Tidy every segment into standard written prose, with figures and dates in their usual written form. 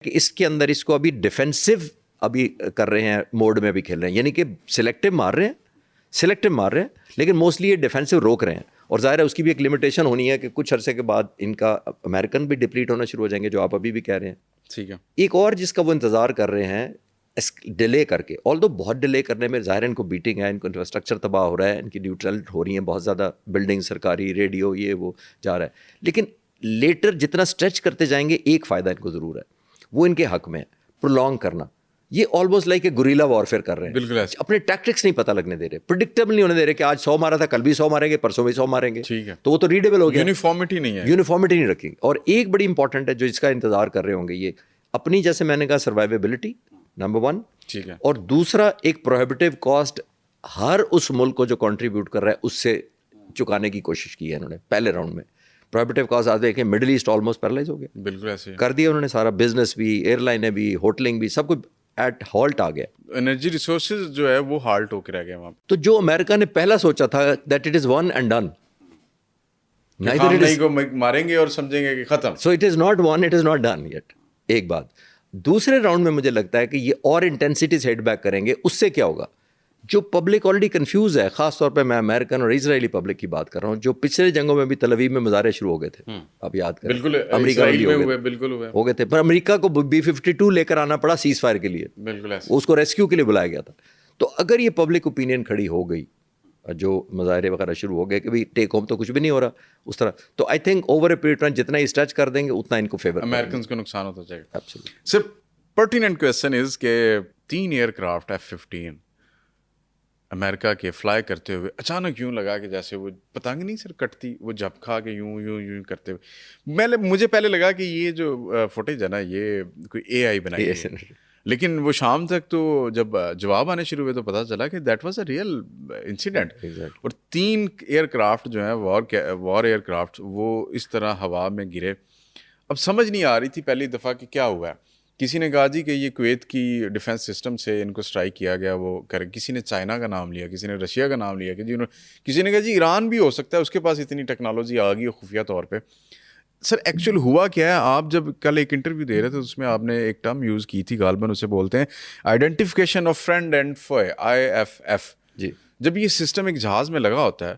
کہ اس کے اندر اس کو ابھی ڈیفینسو ابھی کر رہے ہیں موڈ میں بھی کھیل رہے ہیں, یعنی کہ سلیکٹو مار رہے ہیں لیکن موسٹلی یہ ڈیفینسو روک رہے ہیں. اور ظاہر ہے اس کی بھی ایک لمیٹیشن ہونی ہے کہ کچھ عرصے کے بعد ان کا امریکن بھی ڈپلیٹ ہونا شروع ہو جائیں گے, جو آپ ابھی بھی کہہ رہے ہیں. ٹھیک ہے. ایک اور جس کا وہ انتظار کر رہے ہیں ڈیلے کر کے, آل دو بہت ڈیلے کرنے میں ظاہر ان کو بیٹنگ ہے, ان کو انفراسٹرکچر تباہ ہو رہا ہے, ان کی نیوٹرل ہو رہی ہیں بہت زیادہ, بلڈنگ سرکاری ریڈیو یہ وہ جا رہا ہے, لیکن لیٹر جتنا اسٹریچ کرتے جائیں گے ایک فائدہ ان کو ضرور ہے, وہ ان کے حق میں پرولونگ کرنا. یہ آلموسٹ لائک کہ گوریلا وارفیئر کر رہے ہیں, بالکل اپنے ٹیکٹکس نہیں پتہ لگنے دے رہے, پریڈکٹیبل نہیں ہونے دے رہے کہ آج 100 مارا تھا کل بھی 100 ماریں گے, پرسوں بھی 100 ماریں گے. ٹھیک ہے. تو وہ تو ریڈیبل ہو گیا, یونیفارمٹی نہیں ہے, یونیفارمٹی نہیں رکھی. اور ایک بڑی امپورٹنٹ ہے جو اس کا انتظار کر رہے ہوں گے, یہ اپنی جیسے میں نے کہا سروائیویبلٹی نمبر 1. ٹھیک ہے. اور دوسرا ایک پروہیبٹیو کاسٹ ہر اس ملک کو جو کنٹریبیوٹ کر رہا ہے اس سے چکانے کی کوشش کی ہے انہوں نے پہلے راؤنڈ میں. پروہیبٹیو کاسٹ آج دیکھیں مڈل ایسٹ آلموسٹ پیرالائز ہو گیا, بالکل ایسے کر دیا انہوں نے سارا, بزنس بھی, ایئر لائنیں بھی, ہوٹلنگ بھی, سب کچھ ایٹ ہالٹ آ گیا. انرجی ریسورسز جو ہے وہ ہالٹ ہو کے رہ گئے وہاں. تو جو امریکہ نے پہلا سوچا تھا that it is one and done, نہیں کو ماریں گے اور سمجھیں گے کہ ختم. So it is not one, it is not done yet. ایک بات. دوسرے راؤنڈ میں مجھے لگتا ہے کہ یہ اور انٹینسٹی سے ہیڈ بیک کریں گے. اس سے کیا ہوگا, جو پبلک آلریڈی کنفیوز ہے, خاص طور پہ میں امریکن اور اسرائیلی پبلک کی بات کر رہا ہوں, جو پچھلے جنگوں میں بھی تل ابیب میں مظاہرے شروع ہو گئے تھے, آپ یاد کریں, بالکل امریکہ بالکل ہو گئے تھے, پر امریکہ کو B-52 لے کر آنا پڑا سیز فائر کے لیے, بالکل اس کو ریسکیو کے لیے بلایا گیا تھا. تو اگر یہ پبلک اوپینین کھڑی ہو گئی, جو مظاہرے وغیرہ شروع ہو گئے کہ بھائی ٹیک ہوم تو کچھ بھی نہیں ہو رہا اس طرح, تو I think over a period time جتنا اسٹریچ کر دیں گے اتنا ان کو فیور, امریکنز کو نقصان ہوتا جائے گا. Absolutely. سر پرٹیننٹ کویسچن از کہ 3 ایئر کرافٹ F-15 امریکہ کے فلائی کرتے ہوئے اچانک یوں لگا کہ جیسے وہ پتنگ نہیں سر کٹتی, وہ جھپ کھا کے یوں یوں یوں کرتے ہوئے, مجھے پہلے لگا کہ یہ جو فوٹیج ہے نا یہ کوئی AI بنائی ہے, لیکن وہ شام تک تو جب جواب آنے شروع ہوئے تو پتہ چلا کہ that was a real incident. اور 3 ایئر کرافٹ جو ہیں وار ایئر کرافٹ وہ اس طرح ہوا میں گرے. اب سمجھ نہیں آ رہی تھی پہلی دفعہ کہ کیا ہوا ہے. کسی نے کہا جی کہ یہ کویت کی ڈیفنس سسٹم سے ان کو اسٹرائک کیا گیا, وہ کسی نے چائنا کا نام لیا, کسی نے رشیا کا نام لیا, کہ جی کسی نے کہا جی ایران بھی ہو سکتا ہے, اس کے پاس اتنی ٹیکنالوجی آ گئی ہے خفیہ طور پہ. سر ایکچوئل ہوا کیا ہے؟ آپ جب کل ایک انٹرویو دے رہے تھے اس میں آپ نے ایک ٹرم یوز کی تھی, غالباً اسے بولتے ہیں identification of friend and foe, IFF. جی. جب یہ سسٹم ایک جہاز میں لگا ہوتا ہے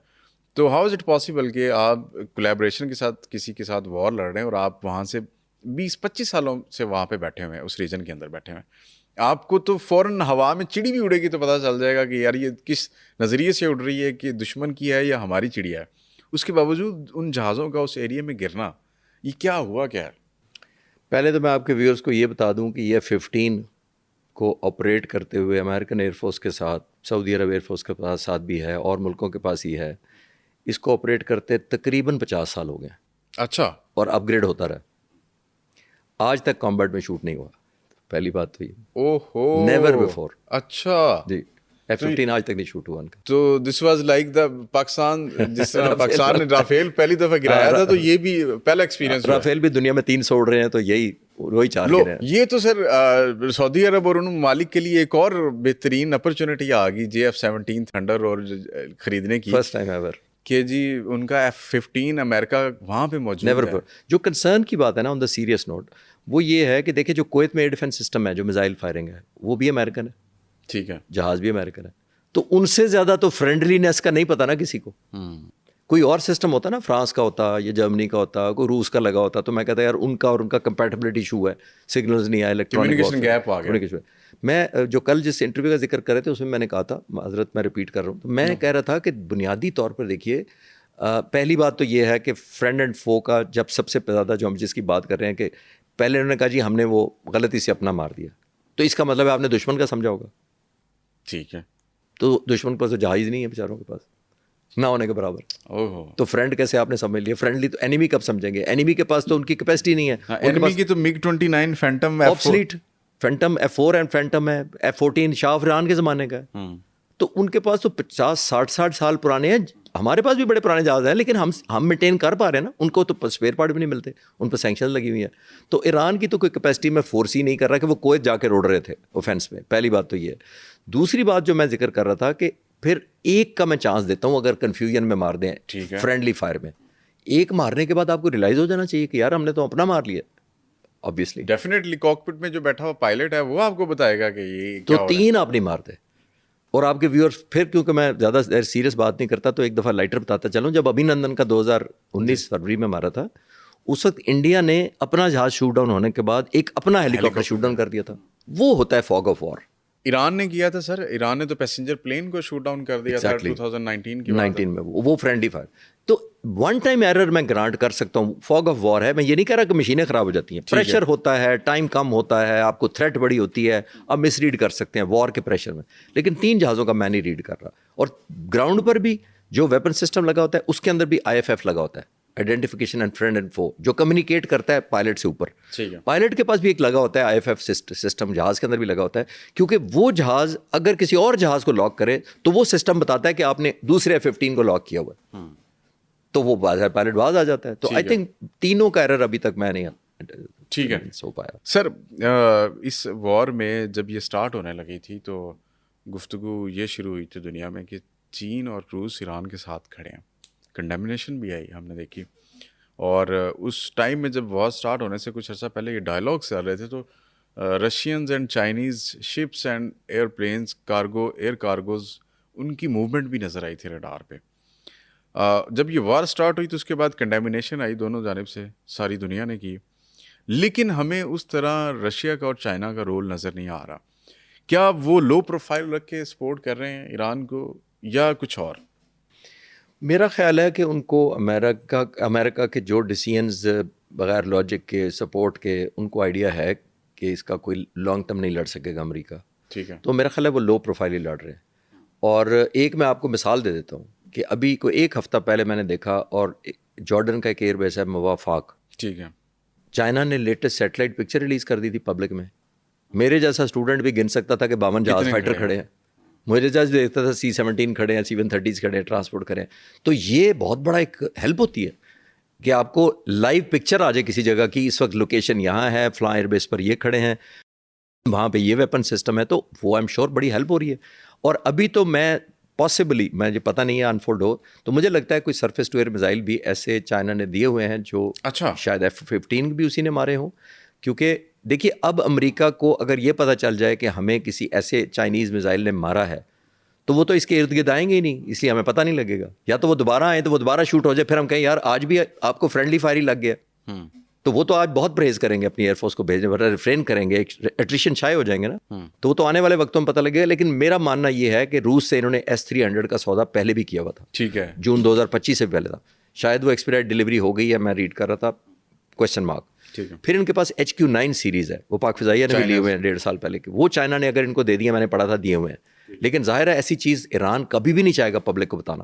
تو ہاؤ از اٹ پاسبل کہ آپ کولیبریشن کے ساتھ کسی کے ساتھ وار لڑ رہے ہیں اور آپ وہاں سے 20-25 سالوں سے وہاں پہ بیٹھے ہوئے ہیں, اس ریجن کے اندر بیٹھے ہوئے ہیں, آپ کو تو فوراً ہوا میں چڑی بھی اڑے گی تو پتہ چل جائے گا کہ یار یہ کس نظریے سے اڑ رہی ہے, کہ دشمن کی ہے یا ہماری چڑیا ہے. اس کے باوجود ان جہازوں کا اس ایریا میں گرنا, یہ کیا ہوا کیا ہے؟ پہلے تو میں آپ کے ویورز کو یہ بتا دوں کہ یہ F-15 کو آپریٹ کرتے ہوئے امریکن ایئر فورس کے ساتھ, سعودی عرب ایئر فورس کے ساتھ بھی ہے اور ملکوں کے پاس ہی ہے, اس کو آپریٹ کرتے تقریباً 50 سال ہو گئے. اچھا. اور اپ گریڈ ہوتا رہا, آج تک کمبیٹ میں شوٹ نہیں ہوا. پہلی بات تو یہ, اوہو, نیور بیفور. اچھا جی, F-15 آج تک نہیں شوٹ ہوا ان کا. تو this was like the Pakistan, جس طرح پاکستان نے رافیل پہلی دفعہ گرایا تھا, تو یہ بھی پہلا ایکسپیرینس. رافیل بھی دنیا میں 300 اڑ رہے ہیں, تو وہی 4 گرے ہیں. یہ تو سر سعودی عرب اور ان ممالک کے لیے ایک اور بہترین اپرچونٹی آ گئی JF-17 تھنڈر اور خریدنے کی, فرسٹ ٹائم ایور, کہ جی ان کا F-15 امریکہ وہاں پہ موجود ہے. جو کنسرن کی بات ہے نا آن دا سیریس نوٹ, وہ یہ ہے کہ دیکھیں جو کویت میں ایئر ڈیفینس سسٹم ہے, جو میزائل فائرنگ ہے, وہ بھی امریکن ہے. ٹھیک ہے. جہاز بھی امریکن ہے. تو ان سے زیادہ تو فرینڈلینس کا نہیں پتا نا کسی کو. کوئی اور سسٹم ہوتا نا, فرانس کا ہوتا یا جرمنی کا ہوتا, کوئی روس کا لگا ہوتا, تو میں کہتا یار ان کا اور ان کا کمپیٹیبلٹی ایشو ہے, سگنلز نہیں آئے, کمیونیکیشن گیپ آ گیا. میں جو کل جس انٹرویو کا ذکر کر رہے تھے اس میں نے کہا تھا, حضرت میں ریپیٹ کر رہا ہوں, تو میں کہہ رہا تھا کہ بنیادی طور پر دیکھیے, پہلی بات تو یہ ہے کہ فرینڈ اینڈ فو کا جب سب سے زیادہ جو ہم جس کی بات کر رہے ہیں کہ پہلے انہوں نے کہا جی ہم نے وہ غلطی سے اپنا مار دیا, تو اس کا مطلب ہے آپ نے دشمن کا سمجھا ہوگا. ٹھیک ہے. تو دشمن کے پاس تو جہاز نہیں ہے بیچاروں کے پاس, نہ ہونے کے برابر. تو فرینڈ کیسے آپ نے سمجھ لیا؟ فرینڈلی تو اینیمی کب سمجھیں گے؟ اینیمی کے پاس تو ان کی کیپیسٹی نہیں ہے. اینیمی کی تو MiG-29 phantom obsolete, phantom F-4 and phantom ہے, F-14 شاہ افران کے زمانے کا ہے. تو ان کے پاس تو 50-60 سال پرانے ہیں. ہمارے پاس بھی بڑے پرانے جہاز ہیں, لیکن ہم مینٹین کر پا رہے ہیں نا, ان کو تو اسپیئر پارٹ بھی نہیں ملتے, ان پہ سینکشن لگی ہوئی ہیں. تو ایران کی تو کوئی کیپیسٹی میں فورس ہی نہیں کر رہا کہ وہ کویت جا کے روڑ رہے تھے اوفینس میں. پہلی بات تو یہ ہے. دوسری بات جو میں ذکر کر رہا تھا کہ پھر ایک کا میں چانس دیتا ہوں, اگر کنفیوژن میں مار دیں فرینڈلی فائر میں, ایک مارنے کے بعد آپ کو ریلائز ہو جانا چاہیے کہ یار ہم نے تو اپنا مار لیا. obviously. ڈیفینیٹلی کاکپٹ میں جو بیٹھا ہوا پائلٹ ہے وہ آپ کو بتائے گا کہ یہ تو 3 آپ نہیں مارتے. اور آپ کے ویورز پھر, کیونکہ میں زیادہ سیریس بات نہیں کرتا تو ایک دفعہ لائٹر بتاتا چلوں. جب ابھینندن کا 2019 فروری میں مارا تھا, اس وقت انڈیا نے اپنا جہاز شوٹ ڈاؤن ہونے کے بعد ایک اپنا ہیلی کاپٹر شوٹ ڈاؤن کر دیا تھا. وہ ہوتا ہے فاگ آف وار. ایران نے کیا تھا سر, ایران نے تو پیسنجر پلین کو شوٹ ڈاؤن کر دیا تھا 2019 کی 19 میں, وہ فرینڈلی فائر. تو ون ٹائم ایرر میں گرانٹ کر سکتا ہوں, فاگ آف وار ہے. میں یہ نہیں کہہ رہا کہ مشینیں خراب ہو جاتی ہیں, پریشر ہوتا ہے, ٹائم کم ہوتا ہے, آپ کو تھریٹ بڑی ہوتی ہے, آپ مس ریڈ کر سکتے ہیں وار کے پریشر میں. لیکن 3 جہازوں کا میں نہیں ریڈ کر رہا. اور گراؤنڈ پر بھی جو ویپن سسٹم لگا ہوتا ہے اس کے اندر بھی IFF لگا ہوتا ہے, آئیڈینٹیفیکیشن اینڈ فرینڈ اینڈ فو, جو کمیونیکیٹ کرتا ہے پائلٹ سے اوپر. پائلٹ کے پاس بھی ایک لگا ہوتا ہے IFF سسٹم, جہاز کے اندر بھی لگا ہوتا ہے, کیونکہ وہ جہاز اگر کسی اور جہاز کو لاک کرے تو وہ سسٹم بتاتا ہے کہ آپ نے دوسرے F-15 کو لاک کیا ہوا ہے, تو وہ پائلٹ باز آ جاتا ہے. تو آئی تھنک تینوں کا ایرر ابھی تک میں نہیں ٹھیک ہے ہو پایا. سر اس وار میں جب یہ سٹارٹ ہونے لگی تھی تو گفتگو یہ شروع ہوئی تھی دنیا میں کہ چین اور روس ایران کے ساتھ کھڑے ہیں, کنڈیمنیشن بھی آئی ہم نے دیکھی. اور اس ٹائم میں جب وار سٹارٹ ہونے سے کچھ عرصہ پہلے یہ ڈائلاگس چل رہے تھے تو Russians and Chinese ships and airplanes air cargos ان کی موومنٹ بھی نظر آئی تھی ریڈار پہ. جب یہ وار سٹارٹ ہوئی تو اس کے بعد کنڈیمنیشن آئی دونوں جانب سے, ساری دنیا نے کی, لیکن ہمیں اس طرح رشیا کا اور چائنا کا رول نظر نہیں آ رہا. کیا وہ لو پروفائل رکھ کے سپورٹ کر رہے ہیں ایران کو یا کچھ اور؟ میرا خیال ہے کہ ان کو امریکہ کے جو ڈیسیژنز بغیر لاجک کے سپورٹ کے ان کو آئیڈیا ہے کہ اس کا کوئی لانگ ٹرم نہیں لڑ سکے گا امریکہ. ٹھیک ہے. تو میرا خیال ہے وہ لو پروفائل ہی لڑ رہے ہیں. اور ایک میں آپ کو مثال دے دیتا ہوں کہ ابھی کو 1 ہفتہ پہلے میں نے دیکھا, اور جارڈن کا ایک ایئر بیس ہے موافاق, ٹھیک ہے, چائنا نے لیٹسٹ سیٹلائٹ پکچر ریلیز کر دی تھی پبلک میں. میرے جیسا اسٹوڈنٹ بھی گن سکتا تھا کہ 52 جہاز فائٹر کھڑے ہیں. میرے جہاز دیکھتا تھا C-17 کھڑے ہیں, C-130 کھڑے ہیں, ٹرانسپورٹ کریں. تو یہ بہت بڑا ایک ہیلپ ہوتی ہے کہ آپ کو لائیو پکچر آ جائے کسی جگہ کی, اس وقت لوکیشن یہاں ہے, فلاں ایئر بیس پر یہ کھڑے ہیں, وہاں پہ یہ ویپن سسٹم ہے. تو وہ آئی ایم شیور بڑی ہیلپ ہو رہی ہے. اور ابھی تو میں پاسبلی, مجھے پتہ نہیں ہے انفولڈ ہو, تو مجھے لگتا ہے کوئی سرفیس ٹو ایئر میزائل بھی ایسے چائنا نے دیے ہوئے ہیں جو شاید F-15 بھی اسی نے مارے ہوں. کیونکہ دیکھیے اب امریکہ کو اگر یہ پتہ چل جائے کہ ہمیں کسی ایسے چائنیز میزائل نے مارا ہے تو وہ تو اس کے ارد گرد آئیں گے ہی نہیں, اس لیے ہمیں پتہ نہیں لگے گا. یا تو وہ دوبارہ آئیں تو وہ دوبارہ شوٹ ہو جائے, پھر ہم کہیں یار آج بھی آپ کو فرینڈلی فائر ہی لگ گیا, تو وہ تو آج بہت پرہیز کریں گے اپنی ایئر فورس کو بھیجنے پر, ریفرین کریں گے, ایٹریشن شائع ہو جائیں گے نا. تو وہ تو آنے والے وقتوں میں پتہ لگے گا. لیکن میرا ماننا یہ ہے کہ روس سے انہوں نے S-300 کا سودا پہلے بھی کیا ہوا تھا. ٹھیک ہے, جون 2025 سے پہلے تھا. شاید وہ ایکسپیرائٹ ڈلیوری ہو گئی ہے, میں ریڈ کر رہا تھا, کویشچن مارک. پھر ان کے پاس HQ-9 سیریز ہے, وہ پاک فضائیہ نے بھی لیے ہوئے ہیں 1.5 سال پہلے کے. وہ چائنا نے اگر ان کو دے دیا, میں نے پڑھا تھا, دیے ہوئے ہیں. لیکن ظاہر ہے ایسی چیز ایران کبھی بھی نہیں چاہے گا پبلک کو بتانا.